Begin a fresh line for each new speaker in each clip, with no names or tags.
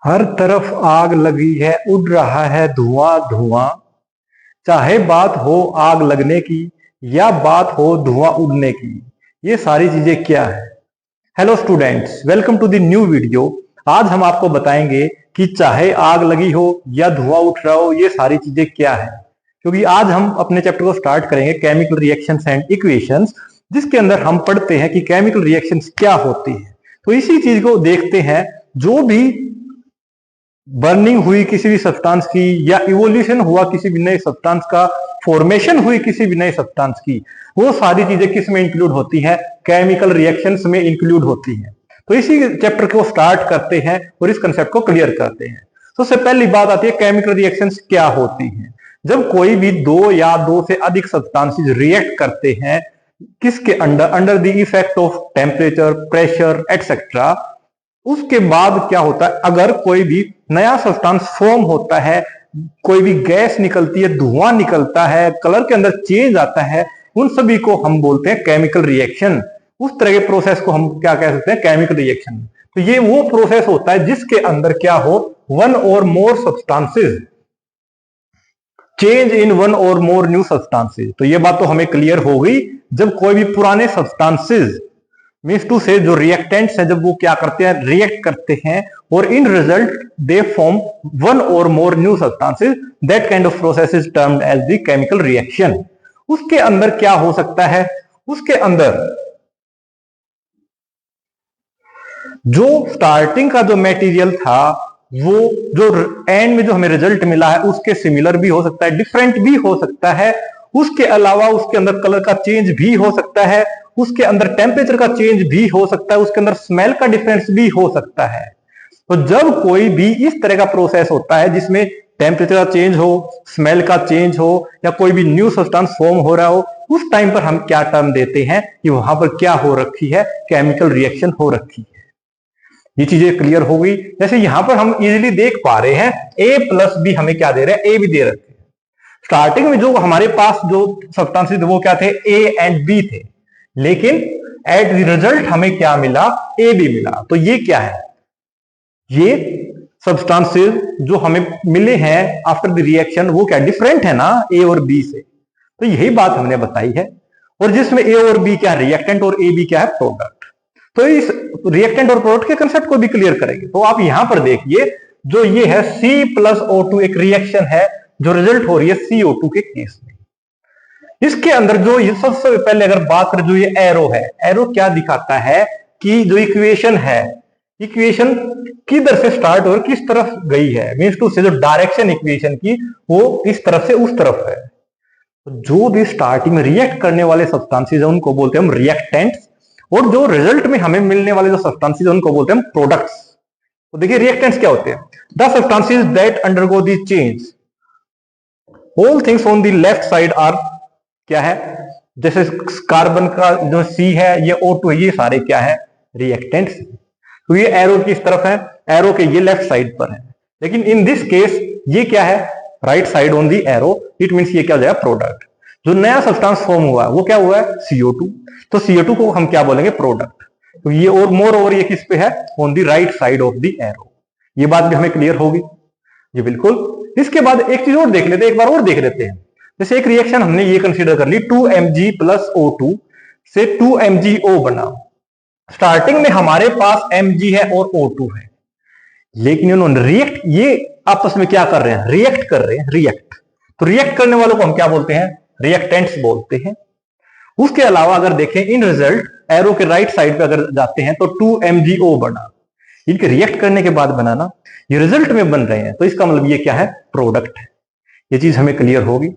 हर तरफ आग लगी है, उड़ रहा है धुआं धुआं। चाहे बात हो आग लगने की या बात हो धुआं उड़ने की, ये सारी चीजें क्या है? Hello students, welcome to the new video. आज हम आपको बताएंगे कि चाहे आग लगी हो या धुआं उठ रहा हो, ये सारी चीजें क्या है। क्योंकि आज हम अपने चैप्टर को स्टार्ट करेंगे केमिकल रिएक्शंस एंड इक्वेशंस, जिसके अंदर हम पढ़ते हैं कि केमिकल रिएक्शंस क्या होती है। तो इसी चीज को देखते हैं। जो भी बर्निंग हुई किसी भी सब्सटेंस की या इवोल्यूशन हुआ किसी भी नए सब्सटेंस का, फॉर्मेशन हुई किसी भी नए सब्सटेंस की, वो सारी चीजें किस में इंक्लूड होती हैं? केमिकल रिएक्शंस में इंक्लूड होती हैं। तो इसी चैप्टर को स्टार्ट करते हैं और इस कंसेप्ट को क्लियर करते हैं। तो सबसे पहली बात आती है केमिकल रिएक्शंस क्या होती हैं। जब कोई भी दो या दो से अधिक सब्सटेंसेस रिएक्ट करते हैं, किसके under the effect of temperature, pressure etcetera, उसके बाद क्या होता है? अगर कोई भी नया सब्सटेंस फॉर्म होता है, कोई भी गैस निकलती है, धुआं निकलता है, कलर के अंदर चेंज आता है, उन सभी को हम बोलते हैं केमिकल रिएक्शन। उस तरह के प्रोसेस को हम क्या कह सकते हैं? Chemical reaction. तो ये वो प्रोसेस होता है जिसके अंदर क्या हो? One or more substances change in one or more new substances. तो ये बात तो हमें क्लियर हो गई। जब कोई भी पुराने सब्सटेंसेस मीन्स टू से जो रिएक्टेंट्स हैं, जब वो क्या करते हैं? रिएक्ट करते हैं और in result they form one or more new substances, that kind of process is termed as the chemical reaction. उसके अंदर क्या हो सकता है? उसके अंदर जो स्टार्टिंग का जो मटेरियल था, वो जो एंड में जो हमें रिजल्ट मिला है उसके सिमिलर भी हो सकता है, डिफरेंट भी हो सकता है। उसके अलावा उसके अंदर कलर का चेंज भी हो सकता है, उसके अंदर टेम्परेचर का चेंज भी हो सकता है, उसके अंदर स्मेल का डिफरेंस भी हो सकता है। तो जब कोई भी इस तरह का प्रोसेस होता है जिसमें टेम्परेचर का चेंज हो, स्मेल का चेंज हो या कोई भी न्यू सब्सटेंस फॉर्म हो रहा हो, उस टाइम पर हम क्या टर्म देते हैं कि वहां पर क्या हो रखी है? केमिकल रिएक्शन हो रखी है। ये चीजें क्लियर हो गई। जैसे यहां पर हम इजीली देख पा रहे हैं, ए प्लस बी हमें क्या दे रहे हैं? ए भी दे रखे हैं। स्टार्टिंग में जो हमारे पास जो सब्सटेंसेस वो क्या थे? ए एंड बी थे, लेकिन एट द रिजल्ट हमें क्या मिला? ए भी मिला। तो ये क्या है? ये सब्सटेंसेस जो हमें मिले हैं आफ्टर द रिएक्शन, वो क्या डिफरेंट है ना ए और बी से। तो यही बात हमने बताई है। और जिसमें ए और बी क्या है? रिएक्टेंट, और ए बी क्या है? प्रोडक्ट। तो इस रिएक्टेंट और प्रोडक्ट के कंसेप्ट को भी क्लियर करेंगे। तो आप यहां पर देखिए, जो ये है C+O2 एक रिएक्शन है जो रिजल्ट हो रही है CO2 के केस में। इसके अंदर जो ये सबसे पहले अगर बात करें, जो ये एरो है, एरो क्या दिखाता है कि जो इक्वेशन है, इक्वेशन किधर से स्टार्ट और किस तरफ गई है। मीन्स टू से जो डायरेक्शन इक्वेशन की, वो इस तरफ से उस तरफ है। तो जो भी स्टार्टिंग में रिएक्ट करने वाले सब्सटेंसेस है उनको बोलते हैं हम रिएक्टेंट्स, और जो रिजल्ट में हमें मिलने वाले जो सब्सटेंसेस उनको बोलते हैं हम प्रोडक्ट्स। तो देखिए रिएक्टेंट्स क्या होते हैं? The substances that undergo the change, all things on the left side are क्या है? जैसे कार्बन का जो C है, ये O2 है, ये सारे क्या है? रिएक्टेंट्स। तो ये एरो किस तरफ है? एरो के ये लेफ्ट साइड पर है। लेकिन इन दिस केस ये क्या है? Right side on the arrow. It means ये क्या हो जाएगा? प्रोडक्ट। जो नया सब्सटेंस फॉर्म हुआ है वो क्या हुआ है? CO2। तो CO2 को हम क्या बोलेंगे? प्रोडक्ट। तो ये और मोर ओवर ये किस पे है? On the right side of the arrow. ये बात भी हमें क्लियर होगी। ये बिल्कुल। इसके बाद एक चीज और देख लेते हैं, एक बार और देख लेते हैं। जैसे एक रिएक्शन हमने ये कंसीडर कर ली, 2Mg प्लस O2 से 2MgO बना। स्टार्टिंग में हमारे पास Mg है और O2 है, लेकिन इन्होंने रिएक्ट, ये आपस में क्या कर रहे हैं? रिएक्ट कर रहे हैं, रिएक्ट। तो रिएक्ट करने वालों को हम क्या बोलते हैं? रिएक्टेंट्स बोलते हैं। उसके अलावा अगर देखें इन रिजल्ट, एरो के राइट साइड पे अगर जाते हैं तो 2MgO बना। इनके रिएक्ट करने के बाद बनाना, ये रिजल्ट में बन रहे हैं, तो इसका मतलब ये क्या है? प्रोडक्ट है। ये चीज हमें क्लियर होगी।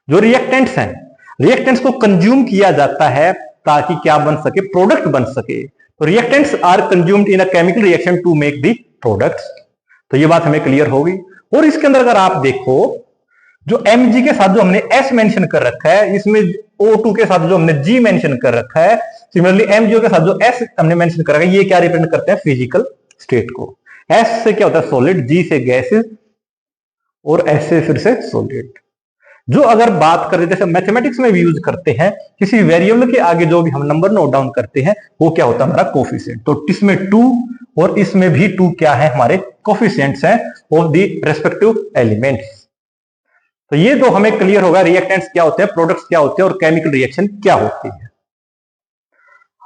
जो रिएक्टेंट्स हैं, रिएक्टेंट्स को कंज्यूम किया जाता है ताकि क्या बन सके? प्रोडक्ट बन सके। तो reactants are consumed in a chemical reaction to make the products. तो ये बात हमें क्लियर होगी। और इसके अंदर अगर आप देखो, जो Mg के साथ जो हमने S मेंशन कर रखा है, इसमें O2 के साथ जो हमने G मेंशन कर रखा है, सिमिलरली MgO के साथ जो S हमने मेंशन कर रखा है, ये क्या रिप्रेजेंट करते हैं? फिजिकल स्टेट को। S से क्या होता है? सॉलिड, G से गैसेस, और S से फिर से सॉलिड। जो अगर बात करें, जैसे मैथमेटिक्स में भी यूज करते हैं, किसी वेरिएबल के आगे जो भी हम नंबर नोट डाउन करते हैं, वो क्या होता है? हमारा कोफिशिएंट। तो इसमें 2 और इसमें भी 2 क्या है, हमारे कोफिशिएंट्स हैं ऑफ द रेस्पेक्टिव एलिमेंट्स। तो ये तो हमें क्लियर होगा रिएक्टेंट्स क्या होते हैं, प्रोडक्ट्स क्या होते हैं और केमिकल रिएक्शन क्या होती है।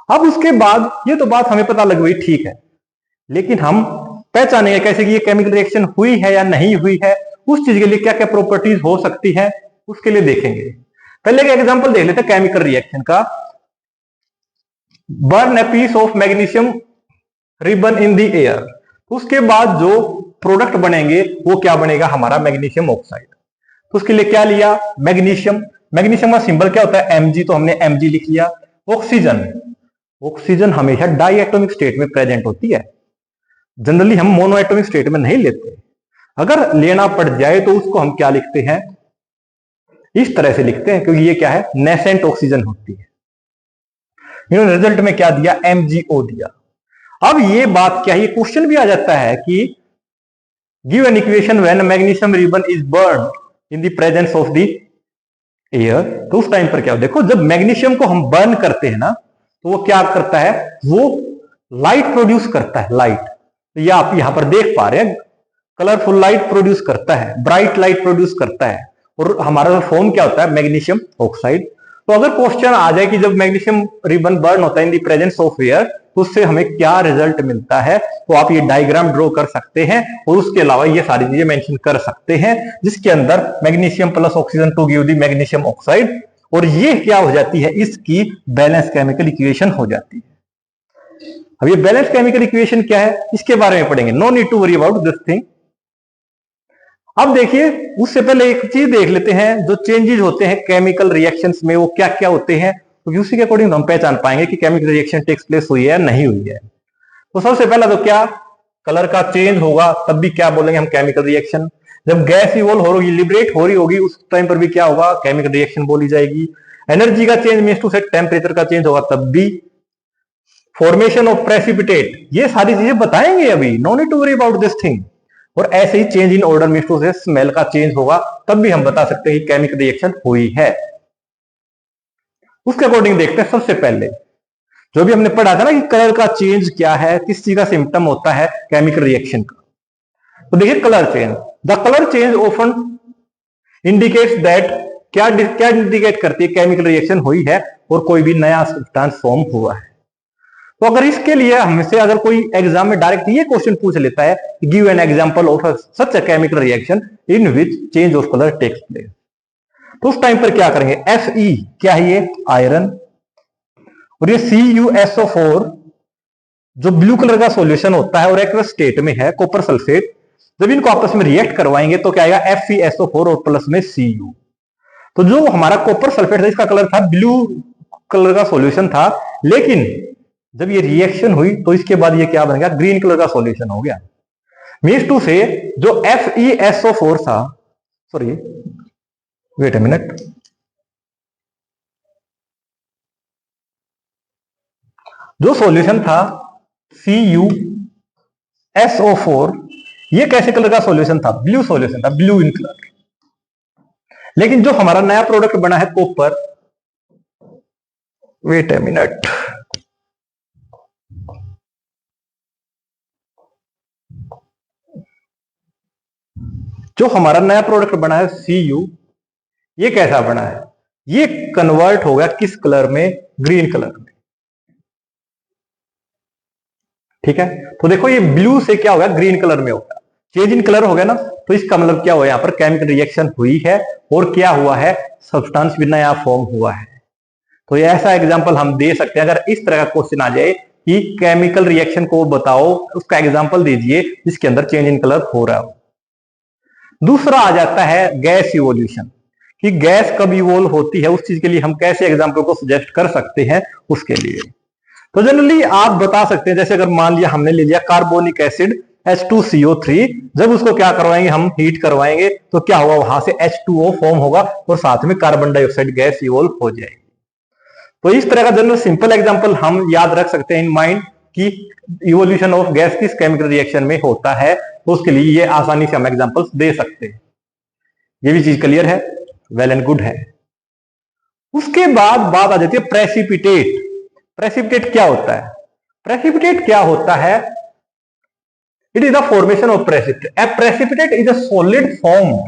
अब उसके बाद ये तो बात हमें पता लग गई, ठीक है, लेकिन हम पहचानेंगे कैसे कि ये केमिकल रिएक्शन हुई है या नहीं हुई है, उस चीज के लिए क्या क्या प्रॉपर्टीज हो सकती है, उसके लिए देखेंगे। पहले का एग्जांपल देख लेते हैं केमिकल रिएक्शन का। Burn a piece of magnesium ribbon in the air, उसके बाद जो प्रोडक्ट बनेंगे वो क्या बनेगा, हमारा मैग्नीशियम ऑक्साइड। तो उसके लिए क्या लिया, मैग्नीशियम। मैग्नीशियम का सिंबल क्या होता है, Mg, तो हमने Mg लिख लिया। ऑक्सीजन, ऑक्सीजन हमेशा डाइएटॉमिक स्टेट में प्रेजेंट होती है, जनरली हम मोनोएटॉमिक स्टेट में नहीं लेते। अगर लेना पड़ जाए तो उसको हम क्या लिखते हैं, इस तरह से लिखते हैं, क्योंकि ये क्या है, नेसेंट ऑक्सीजन होती है। इन्होंने रिजल्ट में क्या दिया, MgO दिया। अब ये बात क्या है, ये क्वेश्चन भी आ जाता है कि give an equation when magnesium ribbon is burn in the presence of the air. तो उस टाइम पर क्या हो, देखो जब मैग्नीशियम को हम बर्न करते हैं ना, तो वो क्या करता है, वो लाइट प्रोड्यूस करता है, लाइट। तो ये आप यहां पर देख पा रहे हैं, कलरफुल लाइट प्रोड्यूस करता है, ब्राइट लाइट प्रोड्यूस करता है, और हमारा फॉर्म क्या होता है, मैग्नीशियम ऑक्साइड। तो अगर क्वेश्चन आ जाए कि जब मैग्नीशियम रिबन बर्न होता है in the presence of air, तो उससे हमें क्या रिजल्ट मिलता है, तो आप ये डायग्राम ड्रॉ कर सकते हैं और उसके अलावा ये सारी चीजें मेंशन कर सकते हैं, जिसके अंदर magnesium plus oxygen to give the magnesium oxide, और ये क्या हो जाती है, इसकी बैलेंस केमिकल इक्वेशन हो जाती है। अब ये बैलेंस केमिकल इक्वेशन क्या है, इसके बारे में पढ़ेंगे, no need to worry about this thing. अब देखिए, उससे पहले एक चीज देख लेते हैं, जो चेंजेस होते हैं केमिकल रिएक्शंस में वो क्या क्या होते हैं, तो उसी के अकॉर्डिंग हम पहचान पाएंगे कि केमिकल रिएक्शन टेक्स प्लेस हुई है या नहीं हुई है। तो सबसे पहला तो क्या, कलर का चेंज होगा, तब भी क्या बोलेंगे हम, केमिकल रिएक्शन। जब गैस इवॉल्व हो रही, लिबरेट हो रही होगी, उस टाइम पर भी क्या होगा, केमिकल रिएक्शन बोली जाएगी। एनर्जी का चेंज मींस टू से टेम्परेचर का चेंज होगा, तब भी। फॉर्मेशन ऑफ प्रेसिपिटेट, ये सारी चीजें बताएंगे अभी, no need to worry about this thing. और ऐसे ही change in odour means to say smell का चेंज होगा, तब भी हम बता सकते हैं कि केमिकल रिएक्शन हुई है। उसके अकॉर्डिंग देखते हैं, सबसे पहले जो भी हमने पढ़ा था ना कि कलर का चेंज क्या है, किस चीज का सिम्टम होता है केमिकल रिएक्शन का। तो देखिए colour change, the colour change often indicates that, क्या क्या इंडिकेट करती है, केमिकल रिएक्शन हुई है और कोई भी नया सब्सटेंस फॉर्म हुआ है। तो अगर इसके लिए हमसे अगर कोई एग्जाम में डायरेक्ट ये क्वेश्चन पूछ लेता है, give an example of such a chemical reaction in which change of colour takes place, तो उस टाइम पर क्या करेंगे, Fe क्या है, ये आयरन, और ये CuSO4 जो ब्लू कलर का सॉल्यूशन होता है और एक्वस स्टेट में है, कॉपर सल्फेट, जब इनको आपस में रिएक्ट करवाएंगे तो क्या आएगा, FeSO4 और प्लस में Cu। तो जो हमारा कॉपर सल्फेट था, इसका कलर था ब्लू कलर का सॉल्यूशन था, लेकिन जब ये रिएक्शन हुई तो इसके बाद ये क्या बन गया, ग्रीन कलर का सॉल्यूशन हो गया। मींस टू से जो FeSO4 था, सॉरी वेट अ मिनट, जो सॉल्यूशन था CuSO4, ये कैसे कलर का सॉल्यूशन था, ब्लू सॉल्यूशन था, ब्लू इन कलर। लेकिन जो हमारा नया प्रोडक्ट बना है कॉपर, वेट अ मिनट, जो हमारा नया प्रोडक्ट बना है Cu, ये कैसा बना है, ये कन्वर्ट हो गया किस कलर में, ग्रीन कलर में। ठीक है, तो देखो ये ब्लू से क्या होगा, ग्रीन कलर में होगा, चेंज इन कलर हो गया ना। तो इसका मतलब क्या हुआ, यहां पर केमिकल रिएक्शन हुई है और क्या हुआ है, सब्सटेंस भी नया फॉर्म हुआ है। तो ये ऐसा एग्जांपल हम दे सकते हैं, अगर इस तरह का क्वेश्चन आ जाए कि केमिकल रिएक्शन को बताओ, उसका एग्जांपल दीजिए जिसके अंदर चेंज इन कलर हो रहा हो। दूसरा आ जाता है गैस इवोल्यूशन, कि गैस कब इवोल्व होती है, उस चीज के लिए हम कैसे एग्जांपल को सजेस्ट कर सकते हैं उसके लिए। तो जनरली आप बता सकते हैं, जैसे अगर मान लिया हमने ले लिया कार्बोनिक एसिड H2CO3, जब उसको क्या करवाएंगे, हम हीट करवाएंगे, तो क्या होगा, वहां से H2O फॉर्म होगा और साथ में कार्बन डाइऑक्साइड गैस इवोल्व हो जाएगी। तो इस तरह का जनरल सिंपल एग्जांपल हम याद रख सकते हैं इन माइंड कि इवोल्यूशन ऑफ गैस किस केमिकल रिएक्शन में होता है, तो उसके लिए ये आसानी से हम एग्जांपल्स दे सकते हैं। ये भी चीज क्लियर है, वेल एंड गुड है। उसके बाद बात आ जाती है प्रेसिपिटेट। प्रेसिपिटेट क्या होता है, प्रेसिपिटेट क्या होता है, It is the formation of precipitate. A precipitate is a solid formed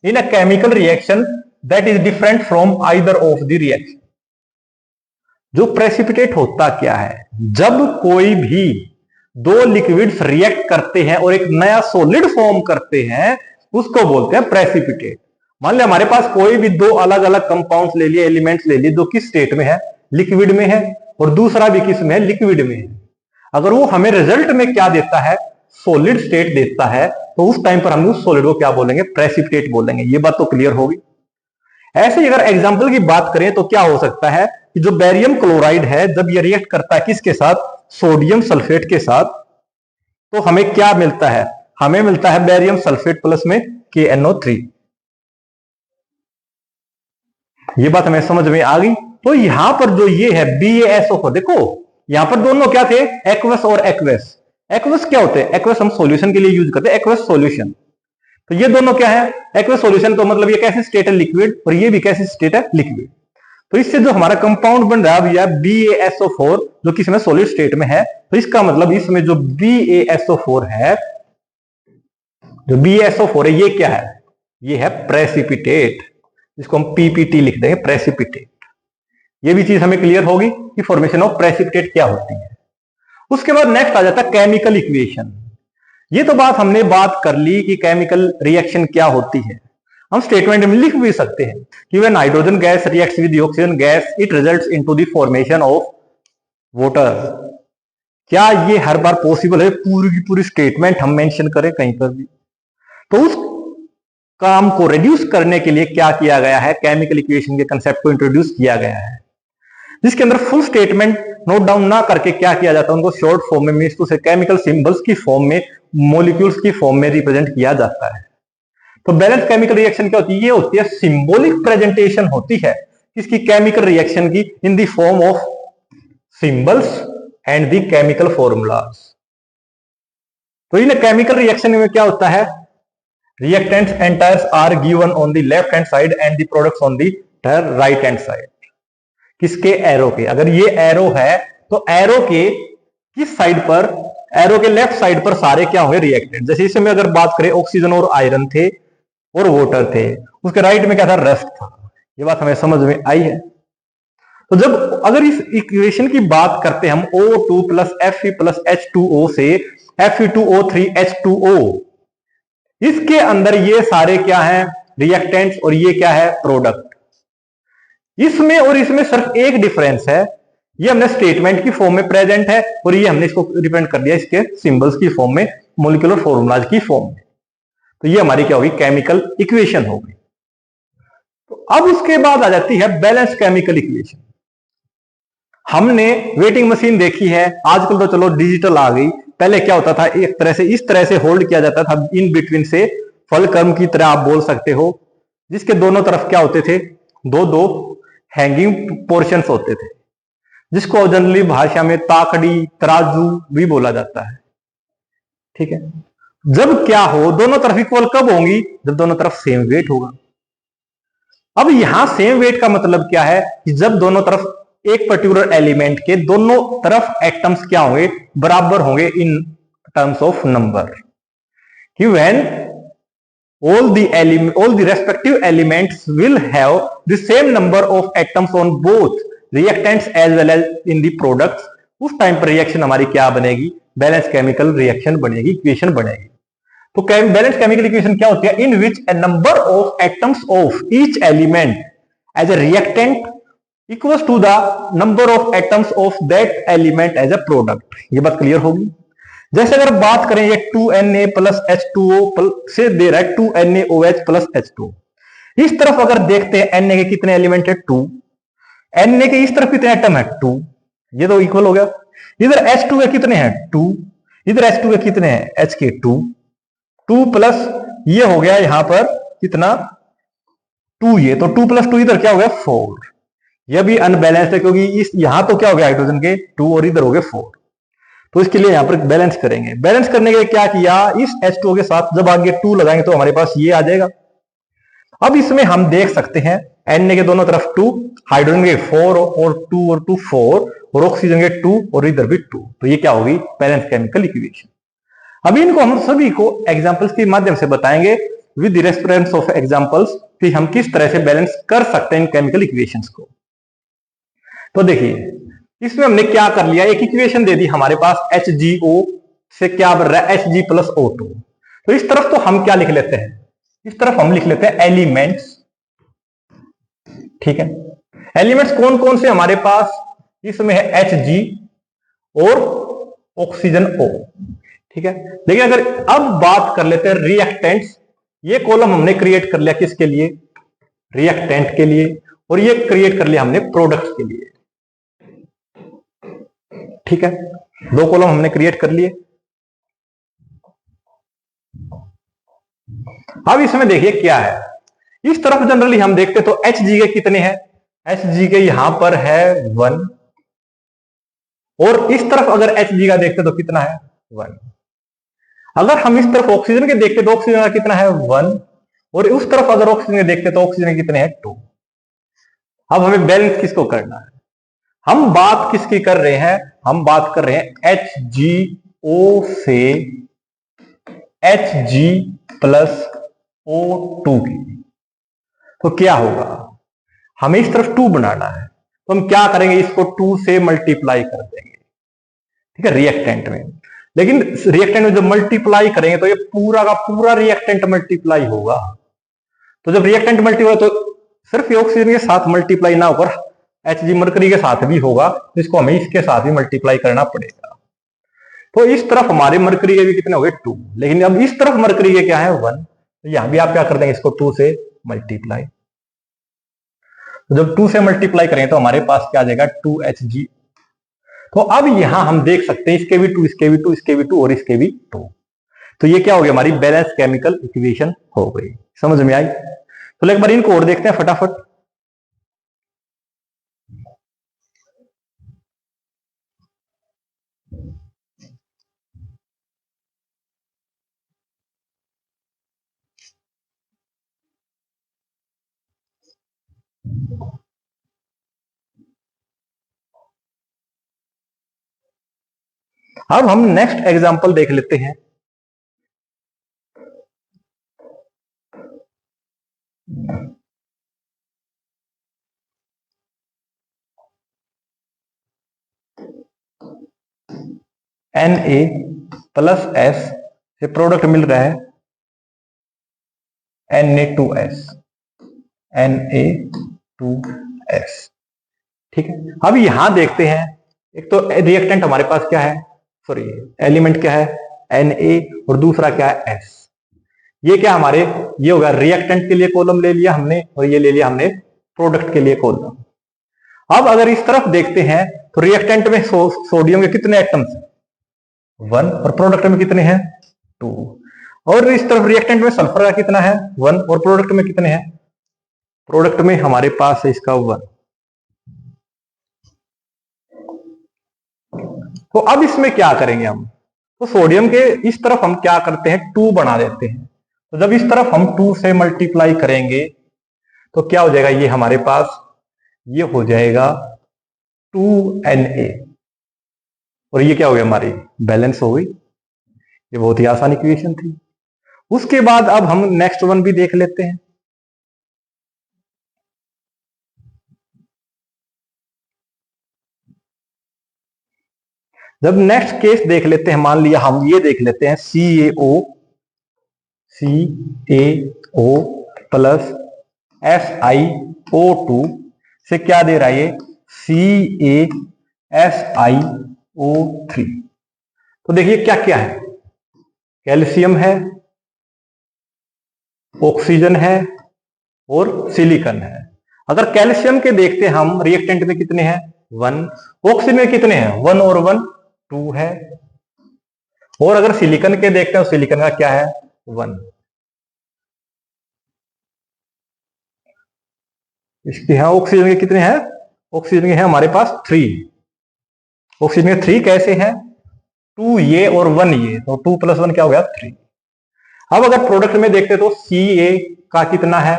in a chemical reaction that is different from either of the reaction. जो प्रेसिपिटेट होता क्या है, जब कोई भी दो लिक्विड्स रिएक्ट करते हैं और एक नया सॉलिड फॉर्म करते हैं, उसको बोलते हैं प्रेसिपिटेट। मान लिया हमारे पास कोई भी दो अलग अलग कंपाउंड्स ले लिए, एलिमेंट्स ले लिए, जो किस स्टेट में है, लिक्विड में है, और दूसरा भी किस में है, लिक्विड में है। अगर वो हमें रिजल्ट में क्या देता है, सॉलिड स्टेट देता है, तो उस टाइम पर हम उस सॉलिड को क्या बोलेंगे, प्रेसिपिटेट बोलेंगे। ये बात तो क्लियर होगी। ऐसे ही अगर एग्जांपल की बात करें तो क्या हो सकता है कि जो बेरियम क्लोराइड है, जब ये रिएक्ट करता है किसके साथ, सोडियम सल्फेट के साथ, तो हमें क्या मिलता है, हमें मिलता है बेरियम सल्फेट प्लस में KNO3। ये बात हमें समझ में आ गई। तो यहां पर जो ये है BaSO4, देखो यहां पर दोनों क्या थे, एक्वस और एक्वस। एक्वस क्या होते हैं, एक्वस हम सॉल्यूशन के लिए यूज करते हैं, एक्वस सॉल्यूशन। तो ये दोनों क्या है, एक्वस सॉल्यूशन, तो मतलब ये कैसी स्टेट है, लिक्विड, और ये भी कैसी स्टेट है, लिक्विड। तो इससे जो हमारा कंपाउंड बन रहा है BaSO4, जो किसमें, सॉलिड स्टेट में है। तो इसका मतलब इसमें जो BaSO4 है, जो BaSO4 है, ये क्या है, ये है प्रेसिपिटेट, जिसको हम PPT लिख देंगे, प्रेसिपिटेट। ये भी चीज हमें क्लियर होगी कि फॉर्मेशन ऑफ प्रेसिपिटेट क्या होती है। उसके बाद नेक्स्ट आ जाता है केमिकल इक्वेशन। ये तो हमने बात कर ली कि केमिकल रिएक्शन क्या होती है। हम स्टेटमेंट में लिख भी सकते हैं कि when nitrogen gas reacts with oxygen gas it results into the formation of water. क्या ये हर बार पॉसिबल है, पूरी की पूरी स्टेटमेंट हम मेंशन करें कहीं पर भी? तो उस काम को रिड्यूस करने के लिए क्या किया गया है, केमिकल इक्वेशन के कंसेप्ट को इंट्रोड्यूस किया गया है, जिसके अंदर फुल स्टेटमेंट नोट डाउन ना करके क्या किया जाता है, उनको शॉर्ट फॉर्म में, मीन्स टू से केमिकल सिंबल्स की फॉर्म में, मॉलिक्यूल्स की फॉर्म में रिप्रेजेंट किया जाता है। तो बैलेंस केमिकल रिएक्शन क्या होती है, ये होती है सिंबॉलिक प्रेजेंटेशन होती है इसकी केमिकल रिएक्शन की, in the form of symbols and the chemical formulas. तो इन केमिकल रिएक्शन में क्या होता है, reactants entries are given on the left hand side and the products on the right hand side. किसके, एरो के। अगर ये एरो है तो एरो के किस साइड पर, एरो के लेफ्ट साइड पर सारे क्या होंगे, रिएक्टेंट। जैसे इसमें अगर बात करें ऑक्सीजन और आयरन थे और वाटर थे, उसके राइट में क्या था, रस्ट था। ये बात हमें समझ में आई है। तो जब अगर इस इक्वेशन की बात करते हैं हम O2 plus Fe plus H2O से Fe2O3 H2O, इसके अंदर ये सारे क्या है, रिएक्टेंट्स, और ये क्या है, प्रोडक्ट। इसमें और इसमें सिर्फ एक डिफरेंस है, ये हमने स्टेटमेंट की फॉर्म में प्रेजेंट है और ये हमने इसको रिप्रेजेंट कर दिया इसके सिंबल्स की फॉर्म में, मॉलिक्यूलर फॉर्मूलाज की फॉर्म में। तो ये हमारी क्या होगी, केमिकल इक्वेशन होगी। तो अब उसके बाद आ जाती है बैलेंस केमिकल इक्वेशन। हमने वेटिंग मशीन देखी है, आजकल तो चलो डिजिटल आ गई। पहले क्या होता था, एक तरह से इस तरह से होल्ड किया जाता था, इन बिटवीन से फलक्रम की तरह आप बोल सकते हो, जिसके दोनों तरफ क्या होते थे, दो दो हैंगिंग पोर्शंस होते थे, जिसको जनरली भाषा में ताकड़ी, तराजू भी बोला जाता है। ठीक है, जब क्या हो, दोनों तरफ इक्वल कब होंगी, जब दोनों तरफ सेम वेट होगा। अब यहां सेम वेट का मतलब क्या है कि जब दोनों तरफ एक पर्टिकुलर एलिमेंट के दोनों तरफ एटम्स क्या होंगे, बराबर होंगे इन टर्म्स ऑफ नंबर। कि when all the respective elements will have the same number of atoms on both reactants as well as in the products, उस टाइम पर रिएक्शन हमारी क्या बनेगी, बैलेंस केमिकल रिएक्शन बनेगी, इक्वेशन बनेगी। तो balance chemical equation क्या होती है, in which a number of atoms of each element as a reactant equals to the number of atoms of that element as a product. ये बात clear होगी। जैसे अगर बात करें ये 2Na प्लस H2O से दे रहा है 2NaOH प्लस H2O, इस तरफ अगर देखते हैं Na के कितने एलिमेंट है, 2, Na के इस तरफ कितने एटम है, 2, ये तो इक्वल हो गया। इधर H2 के कितने हैं, 2, इधर H2 के कितने हैं, H के 2 प्लस ये हो गया यहां पर कितना, 2, ये तो 2 प्लस 2 इधर क्या हो गया, 4। यह भी अनबैलेंस्ड है क्योंकि इस यहां तो क्या हो गया, हाइड्रोजन के 2 और इधर हो गए 4। तो इसके लिए यहां पर बैलेंस करेंगे। बैलेंस करने के लिए क्या किया, इस H2O के साथ जब आगे 2 लगाएंगे तो हमारे पास ये आ जाएगा। अब इसमें हम देख सकते हैं Na के दोनों तरफ 2, हाइड्रोजन के 4 और 2 और 2 4, और ऑक्सीजन के 2 और इधर भी 2। तो ये क्या होगी, बैलेंस केमिकल इक्वेशन। अभी इनको हम सभी को एग्जाम्पल्स के माध्यम से बताएंगे विद रेफरेंस ऑफ एग्जाम्पल्स कि हम किस तरह से बैलेंस कर सकते हैं इन केमिकल इक्वेशंस को। तो देखिए इसमें हमने क्या कर लिया, एक इक्वेशन दे दी हमारे पास HgO से क्या बन रहा है Hg+O2। तो इस तरफ तो हम क्या लिख लेते हैं, इस तरफ हम लिख लेते हैं एलिमेंट्स। ठीक है, एलिमेंट्स कौन कौन से हमारे पास, इसमें है Hg और ऑक्सीजन O। ठीक है, लेकिन अगर अब बात कर लेते हैं रिएक्टेंट्स, ये कॉलम हमने क्रिएट कर लिया किसके लिए, रिएक्टेंट के लिए, और ये क्रिएट कर लिया हमने प्रोडक्ट्स के लिए। ठीक है, दो कॉलम हमने क्रिएट कर लिए। अब इसमें देखिए क्या है, इस तरफ जनरली हम देखते तो Hg के कितने हैं, Hg के यहां पर है 1, और इस तरफ अगर Hg का देखते तो कितना है 1। अगर हम इस तरफ ऑक्सीजन के देखते तो ऑक्सीजन का कितना है 1, और उस तरफ अगर ऑक्सीजन के देखते तो ऑक्सीजन के कितने हैं 2। अब हमें बैलेंस किसको करना है, हम बात किसकी कर रहे हैं, हम बात कर रहे हैं HgO से Hg+O2 की। तो क्या होगा, हमें इस तरफ 2 बनाना है, तो हम क्या करेंगे, इसको 2 से मल्टीप्लाई कर देंगे। ठीक है, रिएक्टेंट में, लेकिन रिएक्टेंट में जब मल्टीप्लाई करेंगे तो ये पूरा का पूरा रिएक्टेंट मल्टीप्लाई होगा। तो जब रिएक्टेंट मल्टीप्लाई तो सिर्फ ये ऑक्सीजन के साथ मल्टीप्लाई ना होकर Hg मरकरी के साथ भी होगा, तो इसको हमें इसके साथ भी मल्टीप्लाई करना पड़ेगा। तो इस तरफ हमारे मरकरी के भी कितने हो गए 2, लेकिन अब इस तरफ मरकरी के क्या है 1, तो यहां भी आप क्या कर देंगे, इसको 2 से मल्टीप्लाई। तो जब 2 से मल्टीप्लाई करेंगे तो हमारे पास क्या आ जाएगा 2Hg। तो अब यहां हम देख सकते हैं इसके भी 2, इसके भी 2, इसके भी 2 और इसके भी 2। तो ये क्या हो गया, हमारी बैलेंस केमिकल इक्वेशन हो गई। समझ में आई? तो एक बार इनको और देखते हैं फटाफट। अब हम नेक्स्ट एग्जांपल देख लेते हैं। Na+S से प्रोडक्ट मिल रहा है Na2S, Na2S। ठीक है, अब यहां देखते हैं, एक तो रिएक्टेंट हमारे पास क्या है, सॉरी एलिमेंट क्या है Na, और दूसरा क्या है S। ये क्या हमारे, ये होगा रिएक्टेंट के लिए कॉलम ले लिया हमने, और ये ले लिया हमने प्रोडक्ट के लिए कॉलम। अब अगर इस तरफ देखते हैं तो रिएक्टेंट में सोडियम के कितने एटम्स हैं 1, और प्रोडक्ट में कितने हैं 2। और इस तरफ रिएक्टेंट में सल्फर का कितना है 1, और प्रोडक्ट में कितने हैं, प्रोडक्ट में हमारे पास है इसका 1। तो अब इसमें क्या करेंगे हम, तो सोडियम के इस तरफ हम क्या करते हैं 2 बना देते हैं। तो जब इस तरफ हम 2 से मल्टीप्लाई करेंगे तो क्या हो जाएगा, ये हमारे पास ये हो जाएगा 2Na, और ये क्या हो गया, हमारी बैलेंस हो गई। ये बहुत ही आसान इक्वेशन थी। उसके बाद अब हम नेक्स्ट वन भी देख लेते हैं। जब नेक्स्ट केस देख लेते हैं, मान लिया हम ये देख लेते हैं CaO प्लस SiO2 से क्या दे रहा है ये CaSiO3। तो देखिए क्या क्या है, कैल्शियम है, ऑक्सीजन है और सिलिकॉन है। अगर कैल्शियम के देखते हैं हम, रिएक्टेंट में कितने हैं 1, ऑक्सीजन में कितने हैं 1 और 1 2 है, और अगर सिलिकॉन के देखते हैं तो सिलिकॉन का क्या है 1। इसके यहां ऑक्सीजन के कितने हैं, ऑक्सीजन के हैं हमारे पास 3। ऑक्सीजन के 3 कैसे हैं, 2 ये और 1 ये, तो 2 + 1 क्या हो गया 3। अब अगर प्रोडक्ट में देखते तो Ca का कितना है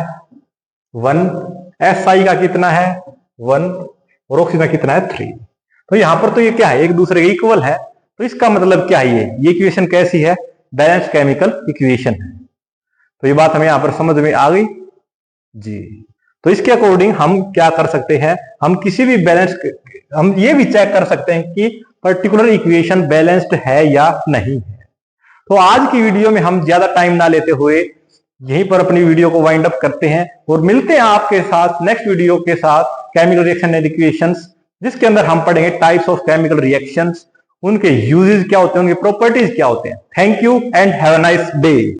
1, Si का कितना है 1, और ऑक्सीजन का कितना है 3। तो यहां पर तो ये क्या है, एक दूसरे के इक्वल है। तो इसका मतलब क्या है, ये इक्वेशन कैसी है, बैलेंस केमिकल इक्वेशन है। तो ये बात हमें यहां पर समझ में आ गई जी। तो इसके अकॉर्डिंग हम क्या कर सकते हैं, हम किसी भी बैलेंस, हम ये भी चेक कर सकते हैं कि पर्टिकुलर इक्वेशन बैलेंस्ड है या नहीं है। तो आज की वीडियो में हम ज्यादा टाइम ना लेते हुए यहीं पर अपनी वीडियो को वाइंड अप करते हैं और मिलते हैं आपके साथ नेक्स्ट वीडियो के साथ केमिकल रिएक्शन एंड इक्वेशंस, जिसके अंदर हम पढ़ेंगे टाइप्स ऑफ केमिकल रिएक्शंस, उनके यूजेस क्या होते हैं, उनके प्रॉपर्टीज क्या होते हैं। Thank you and have a nice day.